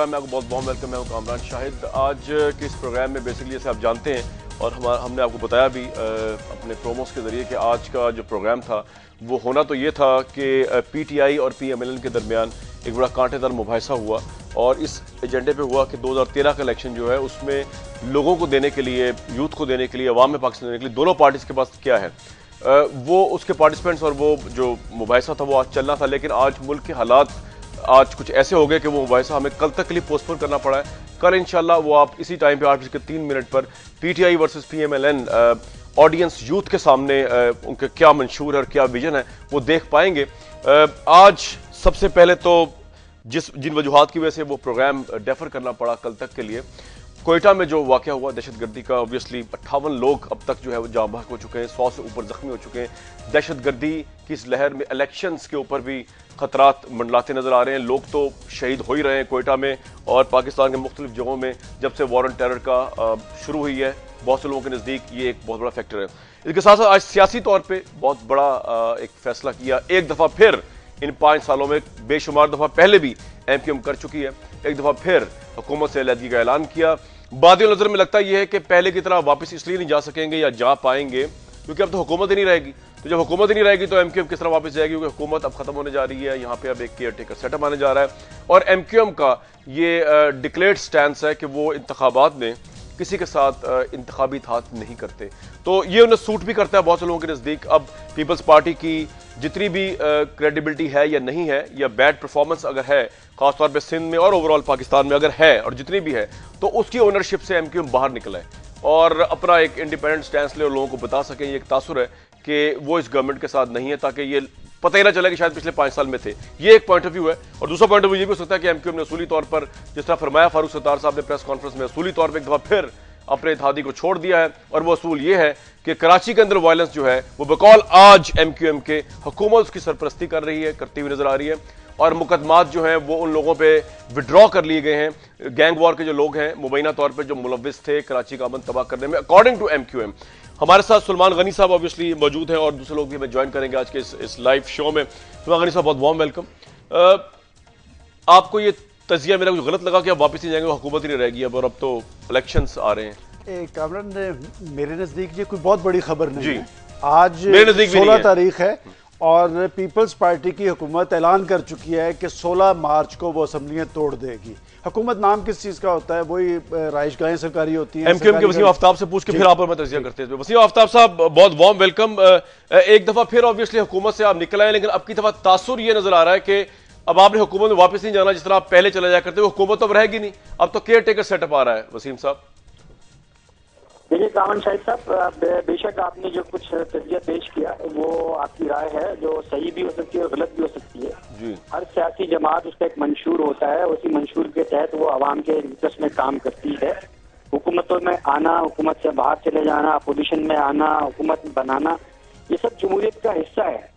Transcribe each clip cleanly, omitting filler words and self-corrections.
Programme में आपको बहुत बहुत वेलकम। मैं हूं कामरान शाहिद। आज के इस प्रोग्राम में बेसिकली जैसे आप जानते हैं और हमने आपको बताया भी अपने प्रोमोस के ज़रिए कि आज का जो प्रोग्राम था वो होना तो ये था कि PTI और PMLN के दरमियान एक बड़ा कांटेदार मुबाहिसा हुआ और इस एजेंडे पे हुआ कि 2013 का इलेक्शन जो है उसमें लोगों को देने के लिए, यूथ को देने के लिए, अवाम में पाकिस्तान देने के लिए दोनों पार्टीज़ के पास क्या है वो उसके पार्टिसिपेंट्स और वो जो मुबाहिसा था वो आज चलना था। लेकिन आज मुल्क के हालात आज कुछ ऐसे हो गए कि वो मुबाहिसा हमें कल तक के लिए पोस्टपोन करना पड़ा है। कल इंशाल्लाह वो आप इसी टाइम पे 8:03 पर PTI versus PMLN audience youth के सामने उनके क्या मंशूर है और क्या विजन है वो देख पाएंगे। आज सबसे पहले तो जिन वजूहात की वजह से वो प्रोग्राम डेफर करना पड़ा कल तक के लिए, कोयटा में जो वाक़या हुआ दहशतगर्दी का, ऑब्वियसली 58 लोग अब तक जो है वो जाँ बहक हो चुके हैं, 100 से ऊपर जख्मी हो चुके हैं। दहशतगर्दी की इस लहर में इलेक्शंस के ऊपर भी खतरात मंडलाते नजर आ रहे हैं। लोग तो शहीद हो ही रहे हैं कोयटा में और पाकिस्तान के मुख्तलिफ जगहों में जब से वॉर ऑन टेरर का शुरू हुई है। बहुत से लोगों के नज़दीक ये एक बहुत बड़ा फैक्टर है। इसके साथ साथ आज सियासी तौर पर बहुत बड़ा एक फैसला किया। एक दफ़ा फिर इन 5 सालों में बेशुमार दफ़ा पहले भी MQM कर चुकी है, एक दफ़ा फिर हुकूमत से अलहदगी का ऐलान किया। बादी नज़र में लगता यह है कि पहले की तरह वापस इसलिए नहीं जा सकेंगे या जा पाएंगे क्योंकि अब तो हुकूमत ही नहीं रहेगी। तो जब हुकूमत ही नहीं रहेगी तो MQM किस तरह वापस जाएगी, क्योंकि हुकूमत अब खत्म होने जा रही है। यहाँ पे अब एक केयर टेकर सेटअप आने जा रहा है और MQM का ये डिक्लेयर्ड स्टैंस है कि वो इंतखाबात में किसी के साथ इंतखाबी इत्तेहाद नहीं करते। तो ये उन्हें सूट भी करता है बहुत से लोगों के नज़दीक। अब पीपल्स पार्टी की जितनी भी क्रेडिबिलिटी है या नहीं है या बैड परफॉर्मेंस अगर है, खासतौर पे सिंध में और ओवरऑल पाकिस्तान में अगर है और जितनी भी है, तो उसकी ओनरशिप से MQM बाहर निकला है और अपना एक इंडिपेंडेंट स्टैंस ले और लोगों को बता सकें। ये एक तासुर है कि वो इस गवर्नमेंट के साथ नहीं है, ताकि ये पता ही ना चले कि शायद पिछले 5 साल में थे। ये एक पॉइंट ऑफ व्यू है। और दूसरा पॉइंट ऑफ व्यू ये भी हो सकता है कि MQM ने असूली तौर पर, जिस तरह फरमाया फारूक सत्तार साहब ने प्रेस कॉन्फ्रेंस में, असूली तौर पर एक दफा फिर अपने इत्तेहादी को छोड़ दिया है। और वो असूल ये है कि कराची के अंदर वायलेंस जो है वो बकौल आज MQM के हुकूमत उसकी सरपरस्ती कर रही है, करती हुई नजर आ रही है। और मुकदमात जो हैं वो उन लोगों पे विड्रॉ कर लिए गए हैं। गैंग वॉर के जो लोग हैं मुबैना तौर पे जो मुलव्विस थे कराची का अमन तबाह करने में, अकॉर्डिंग टू MQM। हमारे साथ सुलेमान गनी साहब ऑब्वियसली मौजूद हैं और दूसरे लोग भी हमें ज्वाइन करेंगे आज के इस लाइव शो में। सुलेमान गनी साहब बहुत वार्म वेलकम। आपको ये तजिया मेरा कुछ गलत लगा कि अब वापस नहीं जाएंगे, हुकूमत ही नहीं रहेगी अब और अब तो इलेक्शंस आ रहे हैं? कामरान, मेरे नजदीक ये कोई बहुत बड़ी खबर नहीं जी। है। आज 16 तारीख है और पीपल्स पार्टी की हुकूमत ऐलान कर चुकी है कि 16 मार्च को वो असम्बलियां तोड़ देगी। हुकूमत नाम किस चीज का होता है? वही राइशगाहें सरकारी होती हैं। MQM के वसीम आफ्ताब से पूछ के फिर आप और मैं तजिया करते हैं। वसीम आफ्ताब साहब बहुत वार्म वेलकम। एक दफा फिर ऑब्वियसली हुकूमत से आप निकल आए, लेकिन अब की दफा तासुर ये नजर आ रहा है कि अब आपने हुकूमत में वापस नहीं जाना, जिस तरह आप पहले चले जाया करते। हुकूमत तो अब रहेगी नहीं, अब तो केयर टेकर सेटअप आ रहा है। वसीम साहब देखिए कामरान शाहिद साहब, बेशक आपने जो कुछ तजिया पेश किया वो आपकी राय है, जो सही भी हो सकती है और गलत भी हो सकती है जी। हर सियासी जमात उसका एक मंशूर होता है, उसी मंशूर के तहत वो आवाम के इंटरेस्ट में काम करती है। हुकूमतों में आना, हुकूमत से बाहर चले जाना, अपोजिशन में आना, हुकूमत बनाना, ये सब जमहूरियत का हिस्सा है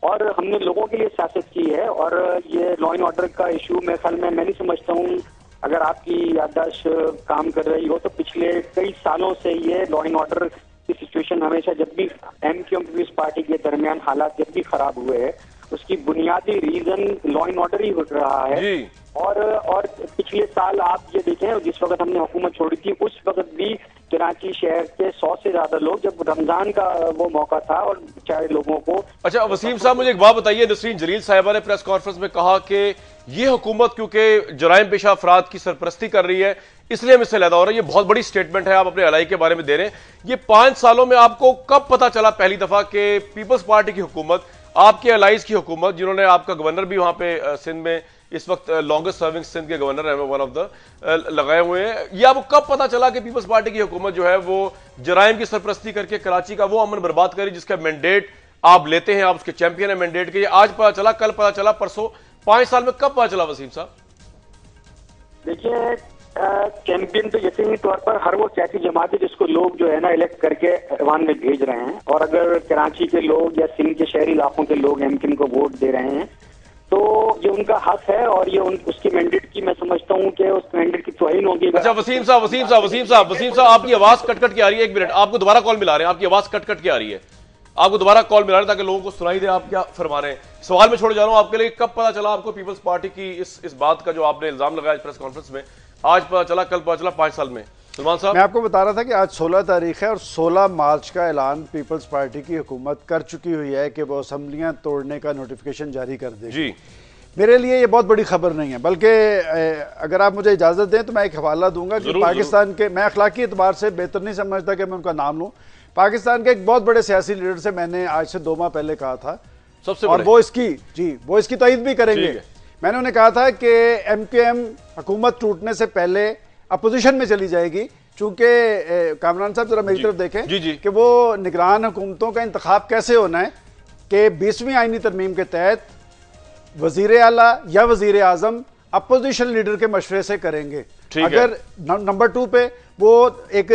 और हमने लोगों के लिए सियासत की है। और ये लॉ एंड ऑर्डर का इशू मेरे ख्याल में, मैं नहीं समझता हूँ, अगर आपकी याददाश्त काम कर रही हो तो पिछले कई सालों से ये लॉ एंड ऑर्डर की सिचुएशन हमेशा, जब भी MQM पीपल्स पार्टी के दरमियान हालात जब भी खराब हुए हैं, उसकी बुनियादी रीजन लॉ एंड ऑर्डर ही हो रहा है। और पिछले साल आप ये देखें, जिस वक्त हमने हुकूमत छोड़ी थी उस वक्त भी कराची शहर के 100 से ज्यादा लोग, जब रमजान का वो मौका था और बेचारे लोगों को। अच्छा वसीम साहब, मुझे एक बात बताइए, नसरीन जलील साहिबा ने प्रेस कॉन्फ्रेंस में कहा कि ये हुकूमत क्योंकि जराइम पेशा अफराद की सरपरस्ती कर रही है इसलिए हम इससे लैदा हो रहा है। ये बहुत बड़ी स्टेटमेंट है, आप अपने अलाई के बारे में दे रहे हैं। ये 5 सालों में आपको कब पता चला पहली दफा कि पीपल्स पार्टी की हुकूमत, आपके अलाइज की हुकूमत, जिन्होंने आपका गवर्नर भी वहां पे सिंध में इस वक्त लॉन्गेस्ट सर्विंग सिंध के गवर्नर है, वन ऑफ द लगाए हुए हैं, ये आपको कब पता चला कि पीपल्स पार्टी की हुकूमत जो है वो जराइम की सरपरस्ती करके कराची का वो अमन बर्बाद करी जिसका मैंडेट आप लेते हैं, आप उसके चैंपियन है मैंडेट के? आज पता चला, कल पता चला, परसों? 5 साल में कब पता चला वसीम साहब? देखिए चैंपियन तो यकीनी तौर पर हर वो सियासी जमात है जिसको लोग जो है ना इलेक्ट करके ऐवान में भेज रहे हैं। और अगर कराची के लोग या सिंध के शहरी इलाकों के लोग MQM को वोट दे रहे हैं तो ये उनका हक है और ये उसकी मैंडेट की, मैं समझता हूँ कि उस मैंडेट की तौहीन होगी। अच्छा वसीम साहब आपकी आवाज कट कट के आ रही है। 1 मिनट, आपको दोबारा कॉल मिला रहे हैं, आपकी आवाज कट कट के आ रही है। आपको दोबारा कॉल मिला रहे ताकि लोगों को सुनाई दे आप क्या फरमा रहे हैं। सवाल में छोड़ जा रहा हूं आपके लिए, कब पता चला आपको पीपल्स पार्टी की इस बात का जो आपने इल्जाम लगाया प्रेस कॉन्फ्रेंस में, आज पता चला, कल पता चला, 5 साल में? सलमान साहब, मैं आपको बता रहा था कि आज 16 तारीख है और 16 मार्च का ऐलान पीपल्स पार्टी की हुकूमत कर चुकी हुई है कि वो असेंबलियां तोड़ने का नोटिफिकेशन जारी कर देगी। जी, मेरे लिए ये बहुत बड़ी खबर नहीं है, बल्कि अगर आप मुझे इजाजत दें तो मैं एक हवाला दूंगा कि पाकिस्तान के, मैं अखलाकी एतबार से बेहतर नहीं समझता कि मैं उनका नाम लूं, पाकिस्तान के एक बहुत बड़े सियासी लीडर से मैंने आज से 2 माह पहले कहा था, सबसे और वो इसकी तईद भी करेंगे। मैंने उन्हें कहा था कि MQM हुकूमत टूटने से पहले अपोजिशन में चली जाएगी, चूंकि कामरान साहब जरा मेरी तरफ देखें कि वो निगरान हुकूमतों का इंतखाब कैसे होना है कि 20वीं आईनी तरमीम के तहत वजीर आला या वजीर आजम अपोजिशन लीडर के मशवरे से करेंगे। अगर नंबर 2 पे वो एक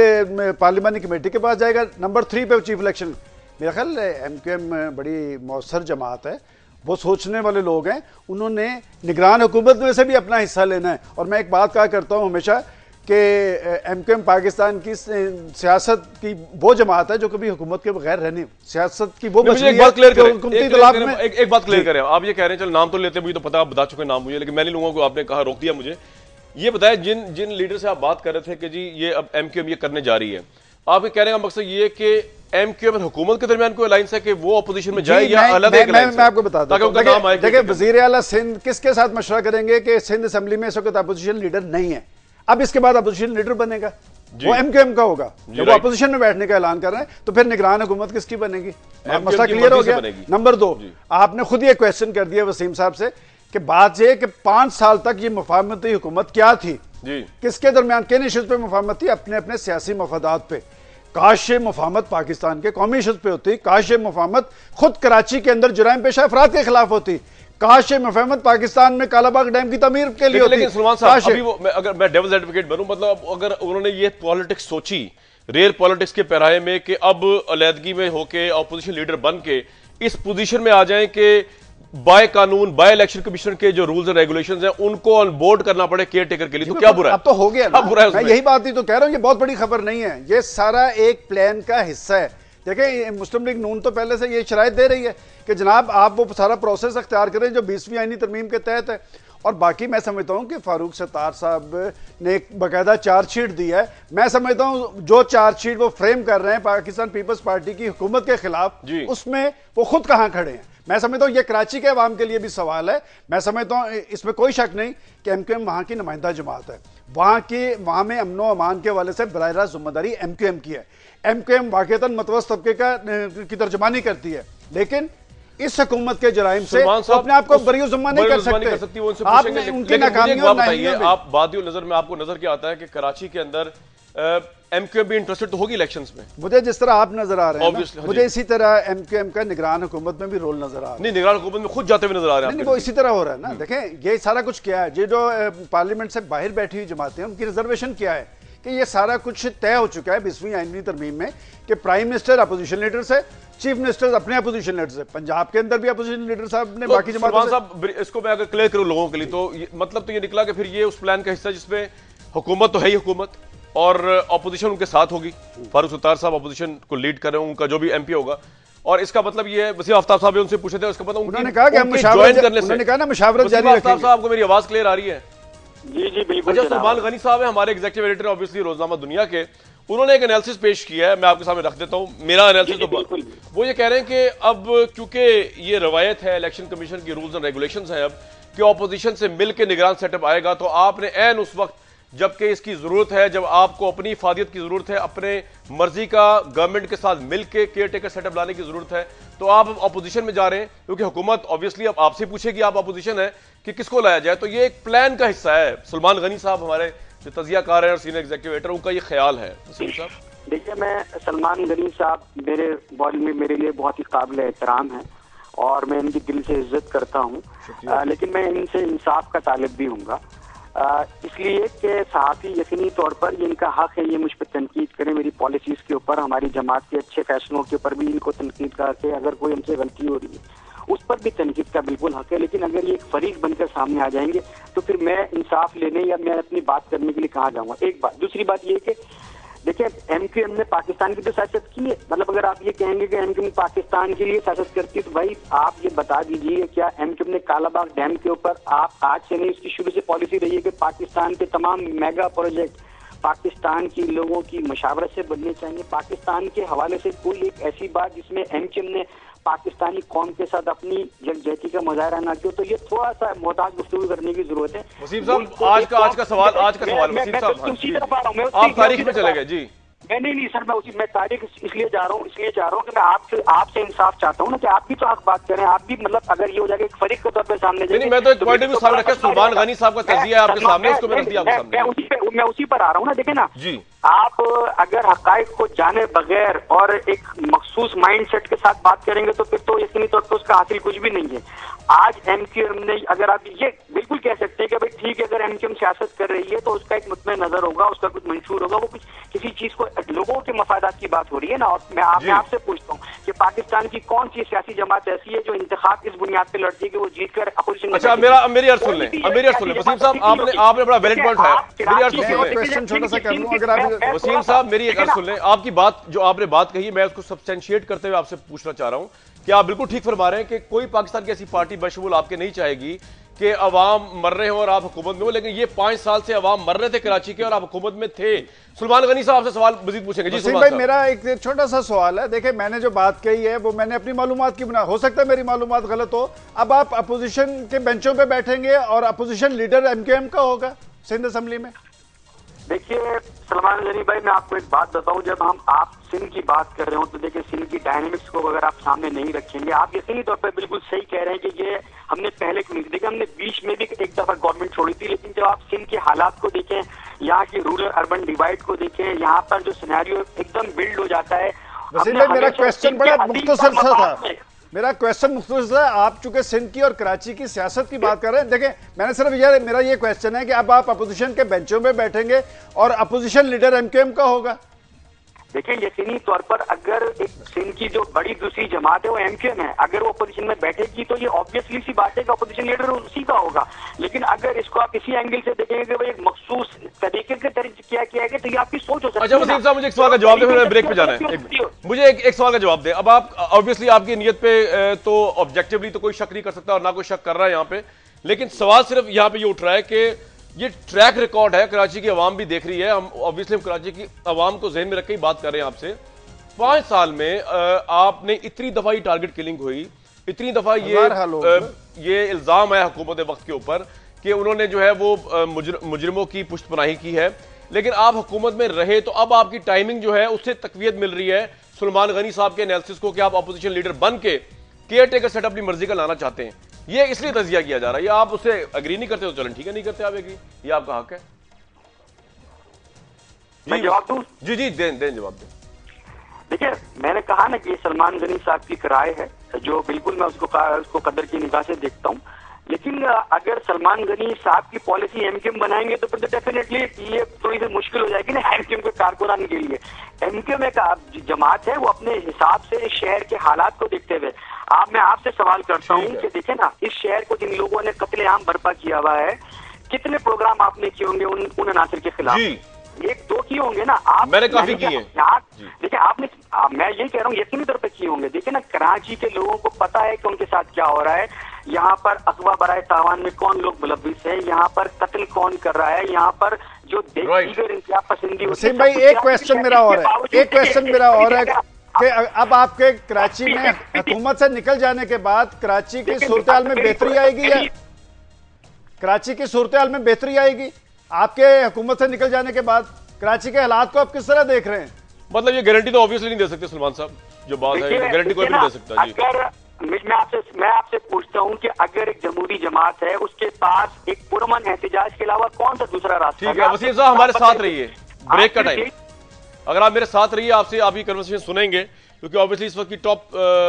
पार्लिमानी कमेटी के पास जाएगा, नंबर 3 पे चीफ इलेक्शन। मेरा ख्याल MQM बड़ी मौसर जमात है, वो सोचने वाले लोग हैं, उन्होंने निगरान हुकूमत में से भी अपना हिस्सा लेना है। और मैं एक बात कहा करता हूं हमेशा कि MQM पाकिस्तान की सियासत की वो जमात है जो कभी हुकूमत के बगैर रहने, सियासत की वो एक बात क्लियर करें, एक बात क्लियर करें। आप ये कह रहे हैं, चल नाम तो लेते, मुझे तो पता, आप बता चुके नाम मुझे, लेकिन मैंने लोगों को आपने कहा रोक दिया मुझे। ये बताया जिन लीडर से आप बात कर रहे थे कि जी ये अब MQM ये करने जा रही है, आप ये कहने का मकसद ये कि MQM और हुकूमत के दरमियान कोई अलायंस है कि वो अपोजिशन में जाए या अलग? मैं आपको बताता हूं, देखिए वजीर आला सिंध किसके साथ मशवरा करेंगे कि सिंध असेंबली में इस वक्त अपोजिशन लीडर नहीं है, अब इसके बाद अपोजिशन लीडर बनेगा, वो MQM का होगा। जब वो अपोजिशन में बैठने का ऐलान कर रहे हैं तो फिर निगरान हुकूमत किसकी बनेगी? मसला क्लियर हो गया। नंबर 2, आपने खुद ये क्वेश्चन कर दिया वसीम साहब से कि बात यह कि 5 साल तक ये मुफाहमती हुकूमत क्या थी, किसके दरमियान, किन इश्यूज पे मुफाहमत थी? अपने अपने सियासी मफादात पे। काश ये मुफाहमत पाकिस्तान के कौमी इश्यूज पे होती, काश ये मुफाहमत खुद कराची के अंदर जुराइम पेशा अफराद के खिलाफ होती, काश ये मुफाहमत पाकिस्तान में कालाबाग डैम की तमीर के लिए होती। लेकिन सलमान साहब, अभी वो अगर मैं डेविल्स एडवोकेट बनूं, मतलब अगर उन्होंने ये पॉलिटिक्स सोची, रियल पॉलिटिक्स के पैराए में, कि अब अलहदगी में होके ऑपोजिशन लीडर बन के इस पोजीशन में आ जाएं कि बाय कानून, बाय इलेक्शन कमीशन के जो रूल्स एंड रेगुलेशंस हैं उनको ऑन बोर्ड करना पड़े केयर टेकर के लिए, तो क्या बुरा है? अब तो हो गया ना, बुरा है? मैं यही बात ही तो कह रहा हूं, ये बहुत बड़ी खबर नहीं है, ये सारा एक प्लान का हिस्सा है। देखिए मुस्लिम लीग नून तो पहले से ये शरायत दे रही है कि जनाब आप वो सारा प्रोसेस अख्तियार करें जो 20वीं आईनी तरमीम के तहत है। और बाकी मैं समझता हूं कि फारूक सत्तार साहब ने एक बाकायदा चार्जशीट दी है। मैं समझता हूं जो चार्जशीट वो फ्रेम कर रहे हैं पाकिस्तान पीपल्स पार्टी की हुकूमत के खिलाफ, उसमें वो खुद कहां खड़े हैं। मैं समझता हूं ये कराची के अवाम के लिए भी सवाल है। मैं समझता हूं इसमें कोई शक नहीं कि MQM वहां की नुमाइंदा जमात है, वहां में अमनो अमान के वाले से बराह रास्त जिम्मेदारी MQM की है। MQM वाकईतन मतवस्त तबके की तर्जुमानी करती है, लेकिन इस हुकूमत के जराइम से अपने आप को बरी ज़िम्मा नहीं कर सकते। आपने उनकी नाकामियों बताइए, आप बादियों नजर में आपको नजर क्या आता है कि कराची के अंदर MQM भी इंटरेस्टेड तो होगी इलेक्शंस में? मुझे जिस तरह आप नजर आ रहे हैं, मुझे इसी तरह MQM का निगरान हुकूमत में भी रोल नजर आ रहा है। नहीं, निगरान हुकूमत में खुद जाते हुए नजर आ रहे हैं। नहीं, वो इसी तरह हो रहा है ना। देखें ये सारा कुछ क्या है, ये जो पार्लियामेंट से बाहर बैठी हुई जमातें हैं उनकी रिजर्वेशन क्या है कि ये सारा कुछ तय हो चुका है 20वीं आईनी तरमीम में कि प्राइम मिनिस्टर अपोजिशन लीडर से, चीफ मिनिस्टर अपने अपोजिशन लीडर से। पंजाब के अंदर भी अपोजिशन लीडर साहब ने बाकी जमातों से। इसको मैं अगर क्लियर करूं लोगों के लिए, तो मतलब तो ये निकला कि फिर ये उस प्लान का हिस्सा जिसमें हुकूमत तो है ही हुकूमत और अपोजिशन उनके साथ होगी। फारूक सत्तार साहब अपोजिशन को लीड कर रहे हैं, उनका जो भी MP होगा। और इसका मतलब ये है, वसीम आफ्ताब साहब उनसे पूछे थे, उसका मतलब उन्होंने कहा कि हम मुशावरत करने से, उन्होंने कहा ना मुशावरत जारी रखेंगे। आफ्ताब साहब, आपको मेरी आवाज क्लियर आ रही है? जी जी बिल्कुल। अच्छा, सलमान गनी साहब है हमारे एग्जीक्यूटिव एडिटर ऑब्वियसली रोजनामा दुनिया के, उन्होंने एक एनालिसिस पेश किया है, मैं आपके सामने रख देता हूं मेरा एनालिसिस। तो वो ये कह रहे हैं कि अब क्योंकि ये रवायत है इलेक्शन कमीशन की रूल्स एंड रेगुलेशंस है अब कि ऑपोजिशन से मिलकर निगरान सेटअप आएगा, तो आपने ऐन उस वक्त जबकि इसकी जरूरत है, जब आपको अपनी इफादियत की जरूरत है, अपने मर्जी का गवर्नमेंट के साथ मिलकर केयर टेकर सेटअप लाने की जरूरत है, तो आप अपोजिशन में जा रहे हैं क्योंकि हुकूमत ऑब्वियसली अब आपसे पूछेगी, आप अपोजिशन है, कि किसको लाया जाए। तो ये एक प्लान का हिस्सा है। सलमान गनी साहब हमारे जो तजियाकार हैं और सीनियर एग्जीक्यूटिव एडिटर, उनका ये ख्याल है। देखिए, मैं सलमान गनी साहब मेरे लिए बहुत ही काबिल एहतराम है और मैं इनकी दिल से इज्जत करता हूँ, लेकिन मैं इनसे इंसाफ का तालिब भी हूँगा, इसलिए कि सहाफ़ी यकीनी तौर पर ये इनका हक है ये मुझ पर तनकीद करें, मेरी पॉलिसीज़ के ऊपर, हमारी जमात के अच्छे फैसलों के ऊपर भी इनको तनकीद करके अगर कोई हमसे गलती हो रही है उस पर भी तनकीद का बिल्कुल हक है। लेकिन अगर ये एक फरीक बनकर सामने आ जाएंगे तो फिर मैं इंसाफ लेने या मैं अपनी बात करने के लिए कहाँ जाऊँगा? एक बात। दूसरी बात ये कि देखिए एमक्यूएम ने पाकिस्तान की तो सियासत की है, मतलब अगर आप ये कहेंगे कि एमक्यूएम पाकिस्तान के लिए सियासत करती है तो भाई आप ये बता दीजिए क्या एमक्यूएम ने कालाबाग डैम के ऊपर, आप आज से नहीं, उसकी शुरू से पॉलिसी रही है कि पाकिस्तान के तमाम मेगा प्रोजेक्ट पाकिस्तान की लोगों की मशावरत से बनने चाहिए। पाकिस्तान के हवाले से कोई एक ऐसी बात जिसमें एमक्यूएम ने पाकिस्तानी कौम के साथ अपनी यकजहती का मुजाहरा ना किया, तो ये थोड़ा सा मोहताज गुफ्तगू करने की जरूरत है। वसीम साहब आज का सवाल वसीम साहब, आप तारीख में चले गए जी। नहीं सर, मैं तारीख इसलिए जा रहा हूँ कि मैं आपसे इंसाफ चाहता हूँ ना कि आप भी तो हक बात करें, आप भी मतलब अगर ये हो जाएगा एक फरीक के तौर पे सामने नहीं, मैं तो एक पॉइंट ऑफ व्यू सामने रखा, सुल्तान गनी साहब का तजिया है आपके सामने, उसको मैं रख दिया आपके सामने। मैं उसी पर आ रहा हूँ ना, देखे ना जी, आप अगर हकाइक को जाने बगैर और एक मखसूस माइंडसेट के साथ बात करेंगे तो फिर तो यकीनी तौर पर उसका हासिल कुछ भी नहीं है। आज एमक्यूएम ने, अगर आप ये बिल्कुल कह सकते हैं कि भाई ठीक है, अगर एमक्यूएम सियासत कर रही है तो उसका एक मुतमे नजर होगा, उसका कुछ मंशूर होगा, वो कुछ किसी चीज को, लोगों के मफादात की बात हो रही है ना। और मैं आपसे पूछता हूँ कि पाकिस्तान की कौन सी सियासी जमात ऐसी है जो इंतखाब इस बुनियाद पे लड़ती है कि वो जीत कर अपोजिशन। अच्छा, मेरी अर्ज सुन लें वसीम साहब, आपने बड़ा वैलिड पॉइंट उठाया, मेरी अर्ज सुन लें। क्वेश्चन छोटा सा कर लूं अगर आप वसीम साहब मेरी एक अर्ज सुन लें, आपकी बात जो आपने बात कही मैं उसको सब्सटेंशिएट करते हुए आपसे पूछना चाह रहा हूं कि आप बिल्कुल ठीक फरमा रहे हैं कि कोई पाकिस्तान की ऐसी पार्टी बशमूल आपके नहीं चाहेगी कि अवाम मर रहे हो और आप हुकूमत में हो, लेकिन ये 5 साल से अवाम मर रहे थे कराची के और आप हुकूमत में थे। सुल्तान गनी साहब आपसे सवाल मजीद पूछेंगे जी। भाई मेरा एक छोटा सा सवाल है, देखिए मैंने जो बात कही है वो मैंने अपनी मालूमात की बना, हो सकता है मेरी मालूमात गलत हो। अब आप अपोजिशन के बेंचों पे बैठेंगे और अपोजिशन लीडर एमक्यूएम का होगा सिंध असेंबली में। देखिए सलमान गनी भाई, मैं आपको एक बात बताऊं, जब आप सिंध की बात कर रहे हो तो देखिए सिंध की डायनेमिक्स को अगर आप सामने नहीं रखेंगे, आप यकीनी तौर पर बिल्कुल सही कह रहे हैं कि ये हमने पहले क्यों नहीं देखा, हमने बीच में भी एक दफा गवर्नमेंट छोड़ी थी, लेकिन जब आप सिंध के हालात को देखें, यहाँ की रूरल अर्बन डिवाइड को देखें, यहाँ पर जो सिनेरियो एकदम बिल्ड हो जाता है। मेरा क्वेश्चन बड़ा मुख्तसर सा था, मेरा क्वेश्चन मुख्तसर है। आप चूंकि सिंध की और कराची की सियासत की बात कर रहे हैं, देखें मैंने सिर्फ मेरा ये क्वेश्चन है कि अब आप अपोजिशन के बेंचों में बैठेंगे और अपोजिशन लीडर एमक्यूएम का होगा। देखिए यकीनी तौर पर अगर एक सिंध की जो बड़ी दूसरी जमात है वो एमक्यूएम है, अगर वो अपोजिशन में बैठेगी तो ये ऑब्वियसली सी बात है कि अपोजिशन लीडर उसी का होगा। लेकिन अगर इसको आप इसी एंगल से देखेंगे कि वो एक मखसूस तरीके के तरीके क्या किया है तो ये आपकी सोच हो सकती है। अच्छा वसीम साहब, मुझे एक सवाल का जवाब दे, ब्रेक पे जाना है, मुझे एक सवाल का जवाब दे। अब आप ऑब्वियसली आपकी नीयत पे तो ऑब्जेक्टिवली तो कोई शक नहीं कर सकता और ना कोई शक कर रहा है यहाँ पे, लेकिन सवाल सिर्फ यहाँ पे ये उठ रहा है कि ये ट्रैक रिकॉर्ड है, कराची की आवाम भी देख रही है, हम ऑब्वियसली कराची की आवाम को ज़हन में रख के ही बात कर रहे हैं आपसे। 5 साल में आपने इतनी दफा ही टारगेट किलिंग हुई, इतनी दफा ये इल्जाम है हुकूमत वक्त के ऊपर कि उन्होंने जो है वो मुजरिमों की पुष्टपनाही की है, लेकिन आप हुकूमत में रहे तो अब आपकी टाइमिंग जो है उससे तकवीत मिल रही है सुलेमान गनी साहब के एनालिसिस को कि आप अपोजिशन लीडर बन के केयर टेकर सेट अपनी मर्जी का लाना चाहते हैं। ये इसलिए तजिया किया जा रहा है, ये आप उससे अग्री नहीं करते तो चलें ठीक है, नहीं करते आप एग्री, ये आपका हक है। मैं जवाब दूं? जी दें जवाब दें। देखिए मैंने कहा ना कि सलमान गनी साहब की राय है जो बिल्कुल मैं उसको कदर की निगाह से देखता हूँ, लेकिन अगर सलमान गनी साहब की पॉलिसी एमक्यूएम बनाएंगे तो फिर तो डेफिनेटली ये थोड़ी सी मुश्किल हो जाएगी ना एमक्यूएम के कारकुनान के लिए। एमक्यूएम एक जमात है, वो अपने हिसाब से शहर के हालात को देखते हुए, मैं आपसे सवाल करता हूँ कि देखे ना इस शहर को जिन लोगों ने कत्लेआम बर्पा किया हुआ है, कितने प्रोग्राम आपने किए होंगे उन अनासर के खिलाफ? 1-2 किए होंगे ना आप? मैंने काफी किए हैं। देखिए आपने, मैं यही कह रहा हूँ यकीनी तौर पर किए होंगे। देखिए ना कराची के लोगों को पता है कि उनके साथ क्या हो रहा है, यहाँ पर अगवा बराए तावान में कौन लोग मुलव्विस है, यहाँ पर कत्ल कौन कर रहा है, यहाँ पर जो दीगर इंतजाम पसंदी होती है। भाई एक क्वेश्चन मेरा और है कि अब आपके कराची में हुकूमत से निकल जाने के बाद कराची की सूरत-ए-हाल में बेहतरी आएगी या कराची की सूरत-ए-हाल में बेहतरी आएगी आपके हुकूमत से निकल जाने के बाद? कराची के हालात को आप किस तरह देख रहे हैं? मतलब ये गारंटी तो ऑब्वियसली नहीं दे सकते सलमान साहब, जो बात है गारंटी कोई नहीं दे सकता जी। मैं आपसे पूछता हूँ कि अगर एक जमहूरी जमात है उसके पास एक पुरअमन एहतजाज के अलावा कौन सा दूसरा रास्ता? ठीक है वसीम साहब, हमारे साथ रहिए, ब्रेक का टाइम, अगर आप मेरे साथ रहिए आपसे आप ये कन्वर्सेशन सुनेंगे, क्योंकि ऑब्वियसली इस वक्त की टॉप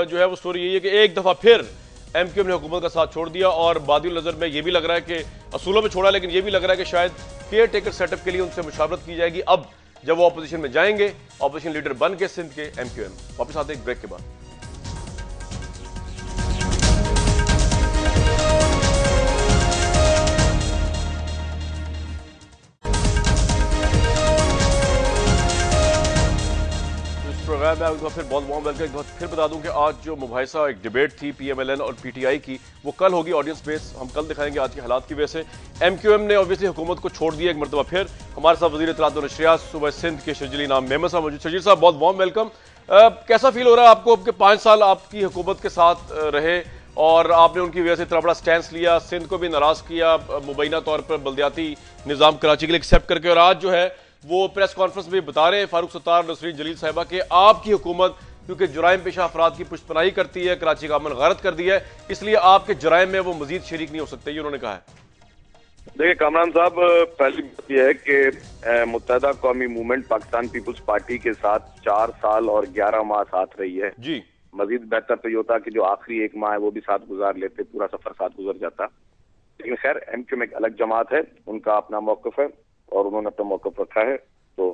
जो है वो स्टोरी यही है कि एक दफा फिर एमक्यूएम ने हुकूमत का साथ छोड़ दिया और बादिल नजर में ये भी लग रहा है कि असूलों में छोड़ा, लेकिन ये भी लग रहा है कि शायद केयर टेकर सेटअप के लिए उनसे मुशावरत की जाएगी अब जब वो अपोजिशन में जाएंगे, अपोजिशन लीडर बन के सिंध के एमक्यूएम। वापस आते हैं एक ब्रेक के बाद। प्रोग्राम में आपका फिर बहुत वार्म वेलकम। एक बार फिर बता दूं कि आज जो मुबाहिसा एक डिबेट थी PMLN और PTI की, वो कल होगी ऑडियंस बेस। हम कल दिखाएंगे आज के हालात की वजह से। MQM ने ऑब्वियसली हुकूमत को छोड़ दिया एक मरतबा फिर। हमारे साथ वज़ीर इत्तलात और नशरियात सूबा सिंध के शर्जील इनाम मेमन साहब मौजूद। शर्जील साहब, बहुत वार्म वेलकम। कैसा फील हो रहा है आपको कि 5 साल आपकी हुकूमत के साथ रहे और आपने उनकी वजह से इतना बड़ा स्टैंड लिया, सिंध को भी नाराज किया मुबैना तौर पर बल्दियाती निज़ाम कराची के लिए एक्सेप्ट करके, और आज जो है वो प्रेस कॉन्फ्रेंस में बता रहे हैं फारूक सत्तार, नसरीन जलील साहिबा के आपकी हुकूमत क्योंकि जुराइम पेशा अफराद की पुष्टपनाही करती है, कराची का अमन गारत कर दिया है, इसलिए आपके जुराइम में वो मजीद शरीक नहीं हो सकते, ये उन्होंने कहा है। देखिए कामरान साहब, पहली बात यह है कि मुत्तहदा कौमी मूवमेंट पाकिस्तान पीपुल्स पार्टी के साथ 4 साल और 11 माह साथ रही है जी। मजीद बेहतर तो ये होता कि जो आखिरी 1 माह है वो भी साथ गुजार लेते, पूरा सफर साथ गुजर जाता। लेकिन खैर, MQM एक अलग जमात है, उनका अपना मौकफ है और उन्होंने अपना मौकफ रखा है, तो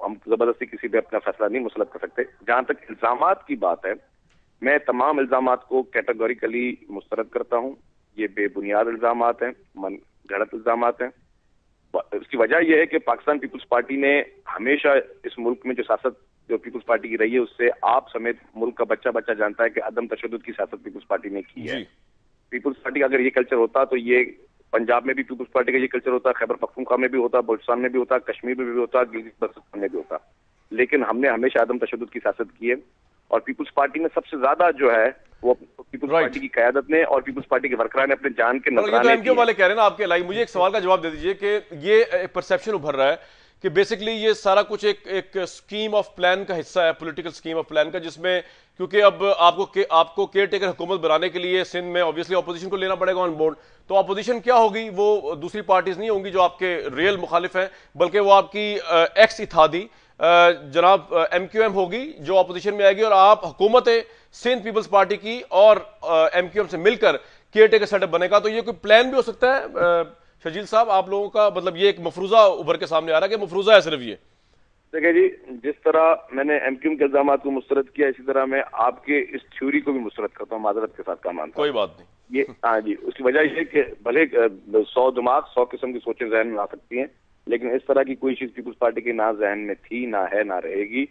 हम जबरदस्ती किसी पे अपना फैसला नहीं मुसलत कर सकते। जहां तक इल्जामात की बात है, मैं तमाम इल्जामात को कैटेगोरिकली मुस्तरद करता हूँ। ये बेबुनियाद इल्जामात हैं, मन गलत इल्जामात हैं। इसकी वजह यह है कि पाकिस्तान पीपुल्स पार्टी ने हमेशा इस मुल्क में जो सियासत जो पीपुल्स पार्टी की रही है, उससे आप समेत मुल्क का बच्चा बच्चा जानता है कि अदम तशद्दुद की सियासत पीपुल्स पार्टी ने की है। पीपुल्स पार्टी का अगर ये कल्चर होता तो ये पंजाब में भी पीपुल्स पार्टी का ये कल्चर होता, खैबर पख्तूनख्वा में भी होता, बलूचिस्तान में भी होता, कश्मीर में भी होता, गिलगित-बल्तिस्तान में भी होता। लेकिन हमने हमेशा अदम तशद्दुद की सियासत की है और पीपुल्स पार्टी में सबसे ज्यादा जो है वो पीपुल्स पार्टी की क़यादत ने और पीपुल्स पार्टी के वर्करां ने अपने जान के नजराने MQM वाले कह रहे हैं ना आपके लाइक। मुझे एक सवाल का जवाब दे दीजिए कि ये एक परसेप्शन उभर रहा है कि बेसिकली ये सारा कुछ एक स्कीम ऑफ प्लान का हिस्सा है, पॉलिटिकल स्कीम ऑफ प्लान का, जिसमें क्योंकि अब आपको केयर टेकर हुकूमत बनाने के लिए सिंध में ऑब्वियसली अपोजिशन को लेना पड़ेगा ऑन बोर्ड। तो अपोजिशन क्या होगी? वो दूसरी पार्टीज नहीं होंगी जो आपके रियल मुखालिफ हैं, बल्कि वो आपकी एक्स इत्तेहादी जनाब MQM होगी जो अपोजिशन में आएगी, और आप हुकूमत सिंध पीपल्स पार्टी की और MQM से मिलकर केयर टेकर सेटअप बनेगा। तो ये कोई प्लान भी हो सकता है शर्जील साहब आप लोगों का? मतलब ये एक मफरूजा उभर के सामने आ रहा है कि मफरूजा है सिर्फ ये? देखिए जी, जिस तरह मैंने MQM के इल्जामात को मुस्तरद किया, इसी तरह मैं आपके इस थ्योरी को भी मुस्तरद करता हूँ, माजरत के साथ का मानता हूँ। कोई बात नहीं। ये हाँ जी, उसकी वजह यह है कि भले 100 दिमाग 100 किस्म की सोचें जहन में आ सकती हैं, लेकिन इस तरह की कोई चीज पीपुल्स पार्टी के ना जहन में थी, ना है, ना रहेगी।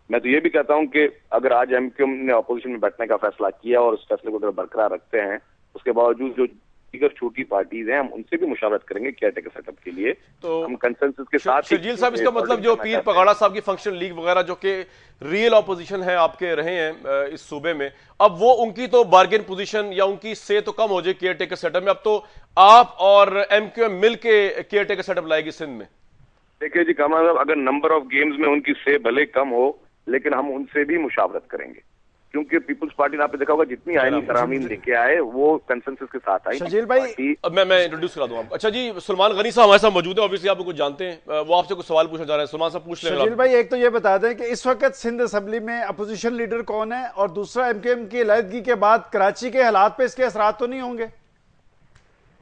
मैं तो ये भी कहता हूँ कि अगर आज MQM ने अपोजिशन में बैठने का फैसला किया और उस फैसले को अगर बरकरार रखते हैं, उसके बावजूद जो दीगर छोटी पार्टियां हैं हम उनसे भी मुशावरत करेंगे केयर टेकर सेटअप के लिए। तो हम कंसेंसस के साथ शर्जील साहब, इसका मतलब जो पीर पगाड़ा साहब की फंक्शन लीग वगैरह जो कि रियल ऑपोजिशन है आपके रहे हैं इस सूबे में, अब वो उनकी तो बार्गेन पोजीशन या उनकी से तो कम हो जाए केयर टेकर सेटअप में, अब तो आप और MQM मिल के केयर टेकर सेटअप लाएगी सिंध में। देखिए जी कमल साहब, अगर नंबर ऑफ गेम्स में उनकी से भले कम हो, लेकिन हम उनसे भी मुशावरत करेंगे, क्योंकि पीपुल्स पार्टी ने आपने देखा होगा जितनी आईनी तरामीम लेके आए वो कंसेंसस के साथ आई। शर्जील भाई, अब मैं इंट्रोड्यूस करा दूं आपको। अच्छा जी, सलमान गनी साहब हमारे साथ मौजूद है, ऑब्वियसली आप उनको जानते हैं, वो आपसे कुछ सवाल पूछना चाह रहे हैं। सलमान साहब पूछ लें। शर्जील भाई, एक तो ये बता दें कि इस वक्त सिंध असेंबली में अपोजिशन लीडर कौन है, और दूसरा MQM की अलहदगी के बाद कराची के हालात पे इसके असरात तो नहीं होंगे?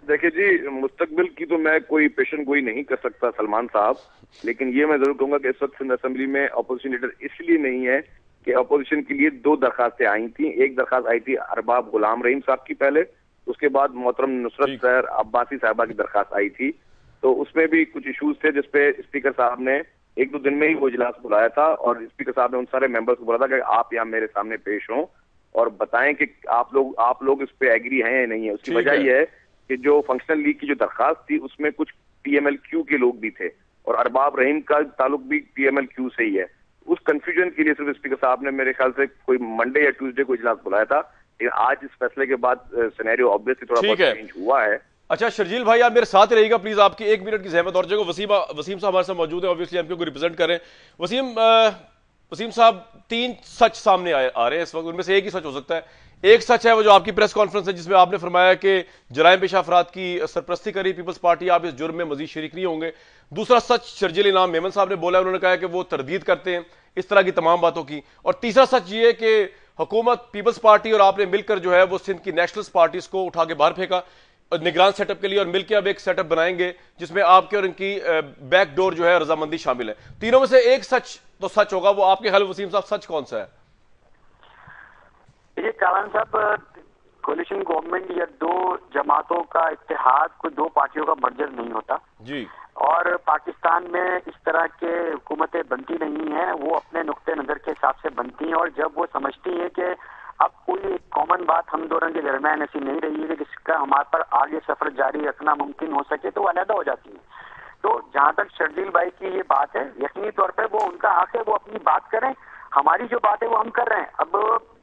देखिए जी, मुस्तकबिल की तो मैं कोई पेशन गोई नहीं कर सकता सलमान साहब, लेकिन ये मैं जरूर कहूंगा कि इस वक्त सिंध असेंबली में अपोजिशन लीडर इसलिए नहीं है कि अपोजिशन के लिए 2 दरखास्तें आई थी। एक दरखास्त आई थी अरबाब गुलाम रहीम साहब की पहले, उसके बाद मोहतरम नुसरत सैर अब्बासी साहबा की दरखास्त आई थी। तो उसमें भी कुछ इशूज थे जिसपे स्पीकर साहब ने 1-2 दिन में ही वो इजलास बुलाया था और स्पीकर साहब ने उन सारे मेंबर्स को बोला था कि आप यहाँ मेरे सामने पेश हों और बताएं कि आप लोग इस पे एग्री हैं या नहीं है। उसकी वजह यह है कि जो फंक्शनल लीग की जो दरखास्त थी उसमें कुछ PMLQ के लोग भी थे और अरबाब रहीम का ताल्लुक भी PMLQ से ही है। उस कंफ्यूजन के लिए सिर्फ स्पीकर साहब ने मेरे ख्याल से कोई मंडे या ट्यूसडे को इजलास बुलाया था, लेकिन आज इस फैसले के बाद सिनेरियो ऑब्वियसली थोड़ा बहुत चेंज हुआ है। अच्छा शर्जील भाई, आप मेरे साथ रहिएगा प्लीज, आपकी 1 मिनट की जहमत और जगह। वसीम साहब हमारे साथ मौजूद है, ऑब्वियसली MQM को रिप्रेजेंट करें। वसीम साहब, 3 सच सामने आ रहे हैं इस वक्त, उनमें से एक ही सच हो सकता है। एक सच है वो जो आपकी प्रेस कॉन्फ्रेंस है जिसमें आपने फरमाया कि जराइम पेशा अफराद की सरपरस्ती करी पीपल्स पार्टी, आप इस जुर्म में मजीद शरीक नहीं होंगे। दूसरा सच शर्जील इनाम मेमन साहब ने बोला, उन्होंने कहा कि वो तरदीद करते हैं इस तरह की तमाम बातों की। और तीसरा सच ये है कि हुकूमत पीपल्स पार्टी और आपने मिलकर जो है वो सिंध की नेशनलिस्ट पार्टीज को उठा के बाहर फेंका निगरान सेटअप के लिए, और मिलकर अब एक सेटअप बनाएंगे जिसमें आपके और इनकी बैकडोर जो है रजामंदी शामिल है। तीनों में से एक सच तो सच होगा, वो आपके ख्याल वसीम साहब सच कौन सा है? देखिए कालान साहब, कोलिशन गवर्नमेंट या 2 जमातों का इत्तेहाद कोई 2 पार्टियों का मर्जर नहीं होता जी। और पाकिस्तान में इस तरह के हुकूमतें बनती नहीं हैं, वो अपने नुक्ते नज़र के हिसाब से बनती हैं। और जब वो समझती है कि अब कोई कॉमन बात हम दोनों के दरमियान ऐसी नहीं रही है कि जिसका हमारे पर आगे सफर जारी रखना मुमकिन हो सके, तो वो अलहदा हो जाती है। तो जहां तक शर्जील भाई की ये बात है, यकीनी तौर पे वो उनका हक है, वो अपनी बात करें, हमारी जो बात है वो हम कर रहे हैं। अब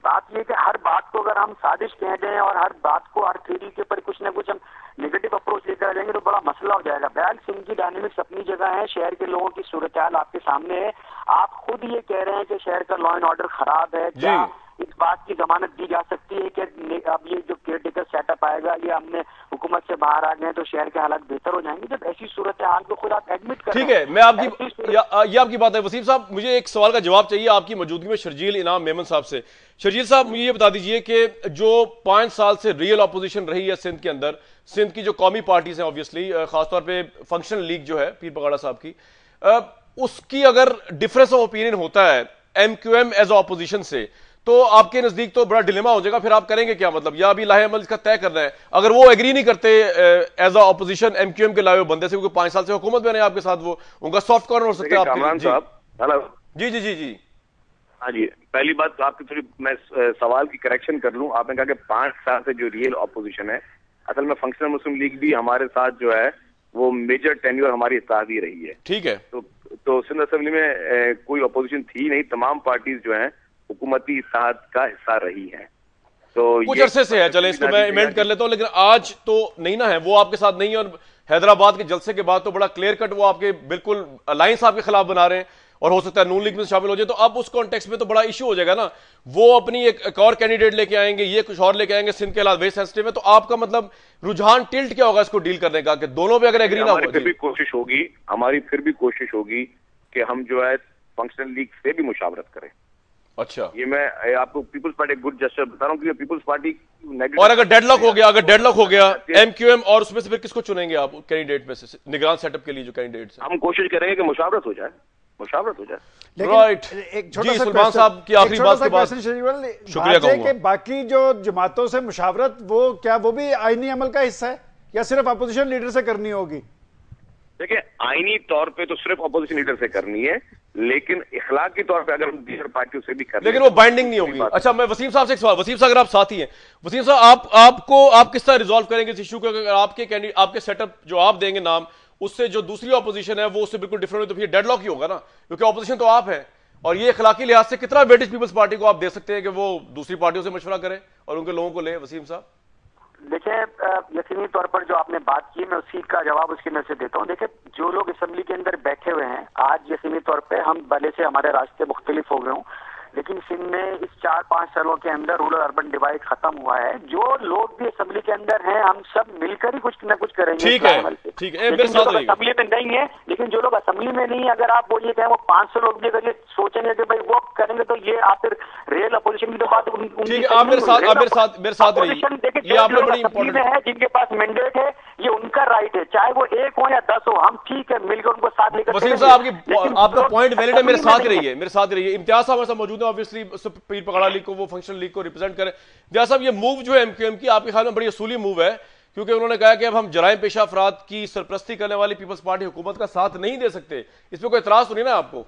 बात ये कि हर बात को अगर हम साजिश कह दें और हर बात को हर थ्योरी के ऊपर कुछ ना कुछ हम नेगेटिव अप्रोच लेकर आ जाएंगे तो बड़ा मसला हो जाएगा। बहरहाल सिंध की डायनेमिक्स अपनी जगह है, शहर के लोगों की सूरत हाल आपके सामने है। आप खुद ये कह रहे हैं कि शहर का लॉ एंड ऑर्डर खराब है, क्या इस बात की जमानत दी जा सकती है कि अब ये जो केयरटेकर सेटअप आएगा, ये हमने हुकूमत से बाहर आ गए तो शहर के हालात बेहतर हो जाएंगे? जब ऐसी सूरत हाल को खुद आप एडमिट कर ठीक है, मैं ये आपकी बात है। वसीम साहब, मुझे एक सवाल का जवाब चाहिए आपकी मौजूदगी में शर्जील इनाम मेमन साहब से। शर्जील साहब, मुझे ये बता दीजिए कि जो 5 साल से रियल ऑपोजिशन रही है सिंध के अंदर, सिंध की जो कौमी पार्टीज हैं ऑब्वियसली, खासतौर पे फंक्शनल लीग जो है पीर पगाड़ा साहब की, उसकी अगर डिफरेंस ऑफ ओपिनियन होता है MQM एज ऑपोजिशन से, तो आपके नजदीक तो बड़ा डिलेमा हो जाएगा। फिर आप करेंगे क्या? मतलब या अभी लाहे अमल इसका तय करना है? अगर वो एग्री नहीं करते एज ऑपोजिशन MQM के लाए हुए बंदे से, क्योंकि 5 साल से हुकूमत में नहीं आपके साथ, वो उनका सॉफ्ट कॉर्नर हो सकता है आपके। हेलो जी जी जी जी हाँ जी, पहली बात आपकी थोड़ी मैं सवाल की करेक्शन कर लूं। आपने कहा कि 5 साल से जो रियल ऑपोजिशन है, असल में फंक्शनल मुस्लिम लीग भी हमारे साथ जो है वो मेजर टेन्योर हमारी इत्तेहादी रही है। ठीक है, तो सिंध असेंबली में कोई ऑपोजिशन थी नहीं, तमाम पार्टीज जो है हुकूमती इत्तेहाद का हिस्सा रही है। तो कुछ अरसे से है, चले इसको मैं इमेंट कर लेता हूं, लेकिन आज तो नहीं ना है, वो आपके साथ नहीं है। और हैदराबाद के जलसे के बाद तो बड़ा क्लियर कट वो आपके बिल्कुल अलायंस आपके खिलाफ बना रहे हैं, और हो सकता है नून लीग में शामिल हो जाए। तो अब उस कॉन्टेक्स्ट में तो बड़ा इशू हो जाएगा ना, वो अपनी एक और कैंडिडेट लेके आएंगे, ये कुछ और लेके आएंगे, सिंध के हालात वेरी सेंसिटिव है। तो आपका मतलब रुझान टिल्ट क्या होगा इसको डील करने का, कि दोनों पे अगर एग्री ना हो? हमारी फिर भी कोशिश होगी कि हम जो है फंक्शनल लीग से भी मुशावरत करें। अच्छा, ये मैं आपको पीपल्स पार्टी गुड जेस्चर बता रहा हूँ कि पीपल्स पार्टी, और अगर डेडलॉक हो गया MQM, और उसमें से फिर किसको चुनेंगे आप कैंडिडेट में से, निगरान सेटअप के लिए जो कैंडिडेट्स हैं? हम कोशिश करेंगे कि मुशावरत हो जाए। राइट। एक छोटा सा सलमान साहब की आखिरी बात के बाद शुक्रिया कहूंगा। बाकी जो जमातों से मुशावरत, वो क्या वो भी आईनी अमल का हिस्सा है या सिर्फ अपोजिशन लीडर से करनी होगी? देखिए, आईनी तौर पे तो सिर्फ अपोजिशन लीडर से करनी है, लेकिन इखलाकी तौर पे अगर हम दीगर पार्टियों से भी करें, लेकिन वो बाइंडिंग नहीं होगी। अच्छा, मैं वसीम साहब से एक सवाल, वसीम साहब अगर आप साथी हैं, वसीम साहब आप किस तरह रिजॉल्व करेंगे इस इशू को? अगर आपके सेटअप जो आप देंगे नाम, उससे जो दूसरी ऑपोजिशन है वो उससे बिल्कुल डिफरेंट हो, तो फिर डेडलॉक ही होगा ना, क्योंकि ऑपोजिशन तो आप है। और ये इखलाकी लिहाज से कितना वेटेज पीपल्स पार्टी को आप दे सकते हैं कि वो दूसरी पार्टियों से मशवरा करे और उनके लोगों को ले? वसीम साहब, देखिए, यकीनी तौर पर जो आपने बात की, मैं उसी का जवाब उसकी नजर से देता हूँ। देखिए, जो लोग असेंबली के अंदर बैठे हुए हैं आज, यकीनी तौर पे हम भले से हमारे रास्ते मुख्तलिफ हो गए हों, लेकिन सिंध में इस 4-5 सालों के अंदर रूरल अर्बन डिवाइड खत्म हुआ है। जो लोग भी असेंबली के अंदर हैं, हम सब मिलकर ही कुछ न कुछ करेंगे। ठीक है। जो लोग असेंबली में नहीं है, लेकिन जो लोग असेंबली में नहीं, अगर आप वो ये कहें वो 500 लोग भी अगर ये सोचेंगे कि भाई वो करेंगे, तो ये आप फिर रियल अपोजिशन की तो बात ठीक है। आप मेरे साथ रहिए। आपने बड़ी इंपॉर्टेंट है, जिनके पास मैंडेट है, ये उनका राइट है, चाहे वो 1 हो या 10 हो, हम ठीक है मिलकर उनको साथ लेकर। वसीम साहब, आपका पॉइंट वैलिड है, मेरे साथ रहिए। इम्तियाज साहब हमारे साथ मौजूद है, ऑब्वियसली पीर पगाड़ा लीग को, वो फंक्शनल लीग को रिप्रेजेंट करें। इम्तियाज साहब, ये मूव जो है MQM की, आपके ख्याल में बड़ी असूली मूव है? क्योंकि उन्होंने कहा कि अब हम जराइम पेशा अफराद की सरपरस्ती करने वाली पीपल्स पार्टी हुकूमत का साथ नहीं दे सकते। इस पर कोई एतराज तो नहीं ना आपको?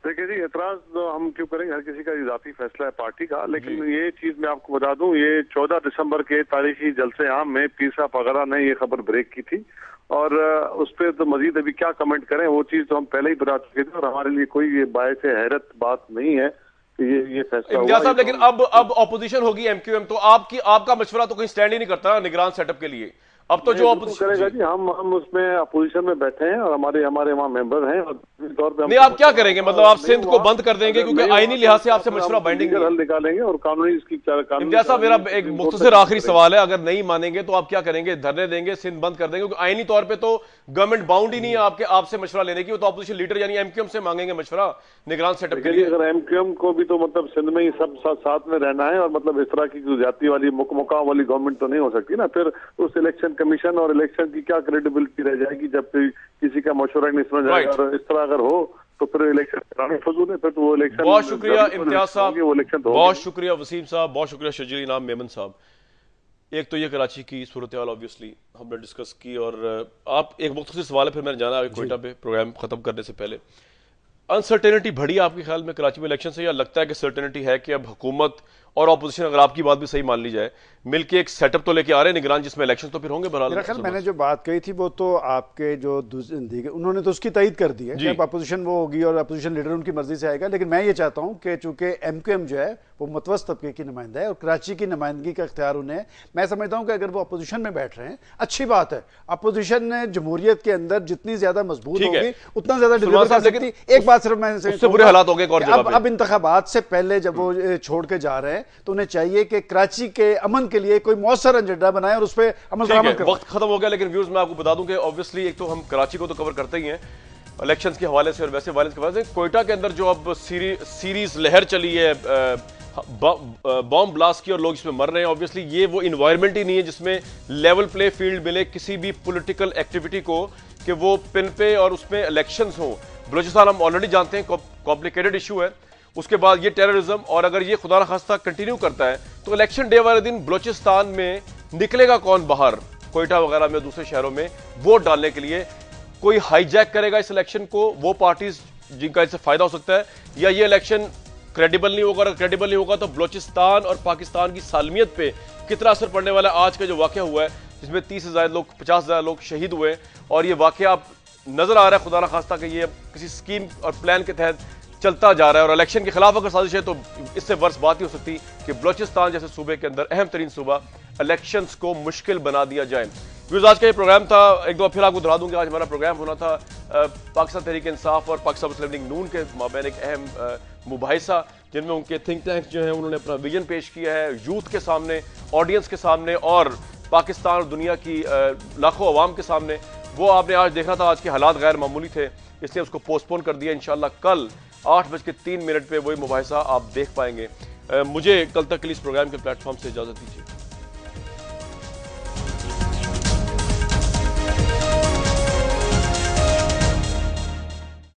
देखिए जी, एतराज तो हम क्यों करेंगे, हर किसी का इजाफी फैसला है पार्टी का। लेकिन ये चीज मैं आपको बता दूं, ये 14 दिसंबर के तारीखी जलसे आम में पीर साहब पगाड़ा ने ये खबर ब्रेक की थी, और उस पर तो मजीद अभी क्या कमेंट करें, वो चीज तो हम पहले ही बता चुके थे, और हमारे लिए कोई ये बायस हैरत बात नहीं है कि ये फैसला हुआ। साहब, लेकिन अब ऑपोजिशन होगी MQM, तो आपका मशवरा तो कहीं स्टैंड ही नहीं करता निगरान सेटअप के लिए। अब तो जो ऑपोजिशन करेगा जी, हम उसमें अपोजिशन में बैठे हैं और हमारे वहाँ मेंबर हैं, और तौर पे नहीं, आप क्या करेंगे? मतलब आप सिंध को बंद कर देंगे क्योंकि आईनी लिहाज से आपसे मशवरा बाइंडिंग हल निकालेंगे और कानूनी इसकी इम्तियाज साहब, मेरा एक मुख्तसर आखिरी सवाल है, अगर नहीं मानेंगे तो आप क्या करेंगे? धरने देंगे, सिंध बंद कर देंगे? क्योंकि आईनी तौर पे तो गवर्नमेंट बाउंड ही नहीं है आपसे मशवरा लेने की, वो तो अपोजिशन लीडर यानी MQM से मांगेंगे मशवरा निगरान सेटअप के लिए। अगर MQM को भी तो मतलब सिंध में ही सब साथ में रहना है, और मतलब इस तरह की जाति वाली मुकाम वाली गवर्नमेंट तो नहीं हो सकती ना, फिर उस इलेक्शन कमीशन और इलेक्शन की क्या क्रेडिबिलिटी रह जाएगी जब किसी का मशवरा नहीं सुना जाएगा। और इस तरह अगर हो तो फिर इलेक्शन कराने फजूल है, फिर तो वो इलेक्शन। बहुत शुक्रिया इम्तियाज साहब, वो इलेक्शन, बहुत शुक्रिया वसीम साहब, बहुत शुक्रिया शर्जील इनाम मेमन साहब। एक तो ये कराची की सूरत हाल ऑब्वियसली हमने डिस्कस की, और आप एक मुख्तसर सवाल है, फिर मैंने जाना क्वेटा पे प्रोग्राम खत्म करने से पहले। अनसर्टेनिटी बढ़ी आपके ख्याल में कराची में इलेक्शन से, या लगता है कि सर्टेनिटी है कि अब हुकूमत और ऑपोजिशन, अगर आपकी बात भी सही मान ली जाए, मिलके एक सेटअप तो लेके आ रहे हैं निगरान, जिसमें इलेक्शन तो फिर होंगे बहरहाल? मेरा ख्याल मैंने जो बात कही थी वो तो आपके जो उन्होंने तो उसकी तईद कर दी है कि अब अपोजिशन वो होगी और अपोजिशन लीडर उनकी मर्जी से आएगा। लेकिन मैं ये चाहता हूं कि चूंकि एमक्यूएम जो है वो मतवस्त तबके की नुमाइंदा है और कराची की नुमाइंदगी का इख्तियार उन्हें, मैं समझता हूं कि अगर वो अपोजिशन में बैठ रहे हैं अच्छी बात है। अपोजिशन जमहूरियत के अंदर जितनी ज्यादा मजबूत होगी उतना ज्यादा डिलीवर कर सकती। एक बात सिर्फ मैं बुरे हालात हो गए अब इंतखाबात से पहले जब वो छोड़ के जा रहे हैं तो उन्हें चाहिए कि कराची के अमन के लिए कोई मौसर एजेंडा बनाए और उस पर अमल दरामद करें। वक्त खत्म हो गया, लेकिन व्यूज मैं आपको बता दूं कि ऑब्वियसली एक तो हम कराची को तो कवर करते ही हैं इलेक्शंस के हवाले से, और वैसे वायलेंस के हवाले से कोयटा के अंदर जो अब सीरीज लहर चली है बॉम्ब ब्लास्ट की और लोग इसमें मर रहे हैं, ऑब्वियसली ये वो इन्वायरमेंट ही नहीं है जिसमें लेवल प्ले फील्ड मिले किसी भी पॉलिटिकल एक्टिविटी को, कि वो पिन पे और उसमें इलेक्शंस हो। बलूचिस्तान हम ऑलरेडी जानते हैं कॉम्प्लिकेटेड इशू है, उसके बाद ये टेररिज्म, और अगर ये खुदा न खास्ता कंटिन्यू करता है तो इलेक्शन डे वाले दिन बलूचिस्तान में निकलेगा कौन बाहर, कोयटा वगैरह में दूसरे शहरों में वोट डालने के लिए? कोई हाईजैक करेगा इस इलेक्शन को, वो पार्टीज जिनका इससे फायदा हो सकता है, या ये इलेक्शन क्रेडिबल नहीं होगा? अगर क्रेडिबल नहीं होगा तो बलूचिस्तान और पाकिस्तान की सालमियत पे कितना असर पड़ने वाला है? आज का जो वाकया हुआ है जिसमें 30,000 लोग 50,000 लोग शहीद हुए, और ये वाकया अब नजर आ रहा है खुदा न खास्ता कि ये किसी स्कीम और प्लान के तहत चलता जा रहा है, और इलेक्शन के खिलाफ अगर साजिश है तो इससे वर्ष बात ही हो सकती कि बलूचिस्तान जैसे सूबे के अंदर अहम तरीन सूबा इलेक्शंस को मुश्किल बना दिया जाए। व्यूअर्स, आज का ये प्रोग्राम था, एक दो फिर आपको दोहरा दूंगा। आज हमारा प्रोग्राम होना था पाकिस्तान तहरीक इंसाफ और पाकिस्तान मुस्लिम लीग नून के माबैन एक अहम मुबाहिसा, जिनमें उनके थिंक टैंक जो है उन्होंने अपना विजन पेश किया है यूथ के सामने, ऑडियंस के सामने और पाकिस्तान और दुनिया की लाखों अवाम के सामने। वो आपने आज देखा था, आज के हालात गैर मामूली थे, इसलिए उसको पोस्टपोन कर दिया। इंशाल्लाह कल 8:03 पे वही मुबाहिसा आप देख पाएंगे। मुझे कल तक के लिए इस प्रोग्राम के प्लेटफॉर्म से इजाजत दीजिए।